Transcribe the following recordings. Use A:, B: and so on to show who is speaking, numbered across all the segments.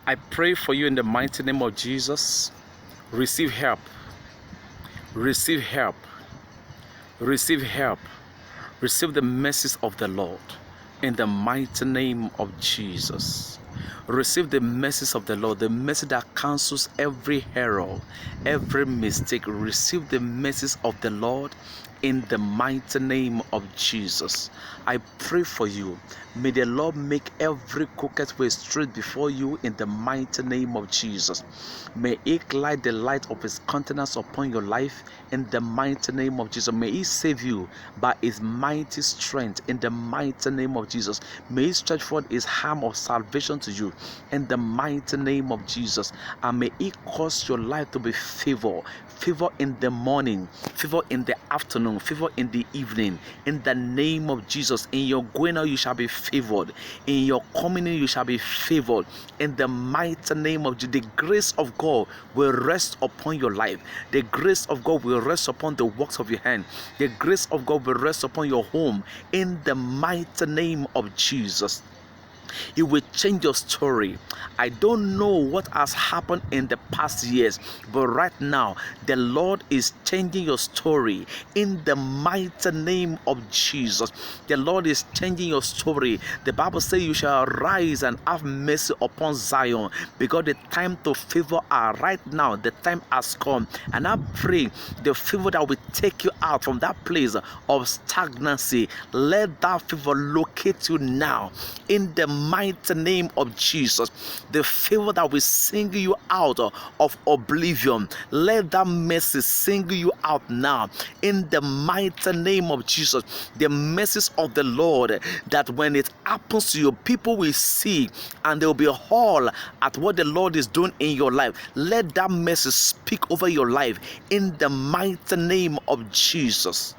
A: I pray for you in the mighty name of Jesus. Receive help. Receive help. Receive help. Receive the mercies of the Lord in the mighty name of Jesus. Receive the mercies of the Lord, the mercy that cancels every error, every mistake. Receive the mercies of the Lord in the mighty name of Jesus. I pray for you. May the Lord make every crooked way straight before you in the mighty name of Jesus. May He light the light of His countenance upon your life in the mighty name of Jesus. May He save you by His mighty strength in the mighty name of Jesus. May He stretch forth His arm of salvation to you in the mighty name of Jesus. And may He cause your life to be favored. Favor in the morning, favor in the afternoon, favor in the evening. In the name of Jesus, in your going out you shall be favored. In your coming in you shall be favored. In the mighty name of Jesus, the grace of God will rest upon your life. The grace of God will rest upon the works of your hand. The grace of God will rest upon your home. In the mighty name of Jesus. It will change your story. I don't know what has happened in the past years, but right now the Lord is changing your story in the mighty name of Jesus. The Lord is changing your story. The Bible says you shall rise and have mercy upon Zion, because the time to favor are right now. The time has come, and I pray the favor that will take you out from that place of stagnancy. Let that favor locate you now in the mighty name of Jesus. The favor that will single you out of oblivion, let that mercy single you out now in the mighty name of Jesus. The mercies of the Lord, that when it happens to you, people will see and they will be all at what the Lord is doing in your life. Let that mercy speak over your life in the mighty name of Jesus.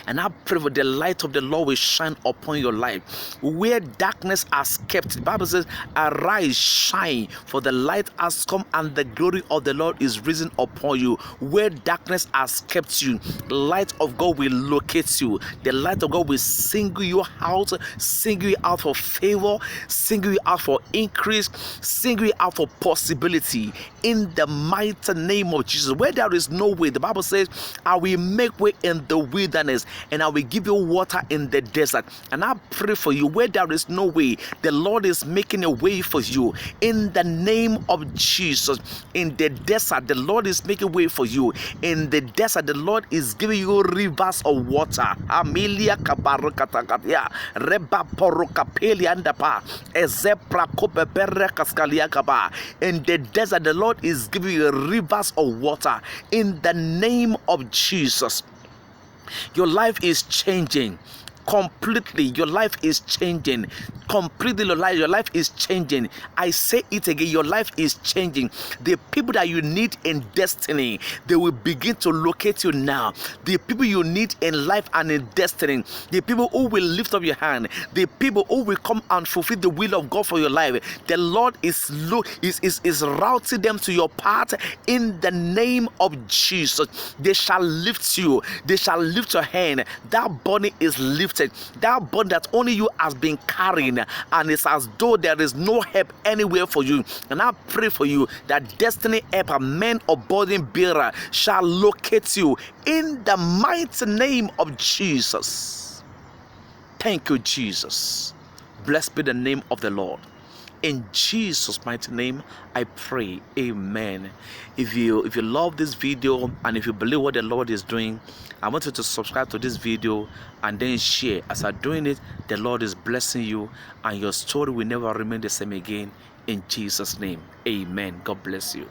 A: And I pray for the light of the Lord will shine upon your life. Where darkness has kept, the Bible says, arise, shine, for the light has come and the glory of the Lord is risen upon you. Where darkness has kept you, the light of God will locate you. The light of God will single you out for favor, single you out for increase, single you out for possibility in the mighty name of Jesus. Where there is no way, the Bible says, I will make way in the wilderness, and I will give you water in the desert. And I pray for you, where there is no way, the Lord is making a way for you in the name of Jesus. In the desert, the Lord is making way for you. In the desert, the Lord is giving you rivers of water. Amelia kabarokatakatia reba porokapelia ndapa ezepra kopepere kaskalia kaba. In the desert, the Lord is giving you rivers of water in the name of Jesus. Your life is changing completely. Your life is changing completely. Your life is changing. I say it again, your life is changing. The people that you need in destiny, they will begin to locate you now. The people you need in life and in destiny, the people who will lift up your hand, the people who will come and fulfill the will of God for your life, the Lord is routing them to your path in the name of Jesus. They shall lift you. They shall lift your hand. That body is lifted. That burden that only you has been carrying, and it's as though there is no help anywhere for you. And I pray for you that destiny helper, man or burden bearer, shall locate you in the mighty name of Jesus. Thank you, Jesus. Blessed be the name of the Lord. In Jesus' mighty name, I pray. Amen. If you love this video and if you believe what the Lord is doing, I want you to subscribe to this video and then share. As I'm doing it, the Lord is blessing you and your story will never remain the same again. In Jesus' name, amen. God bless you.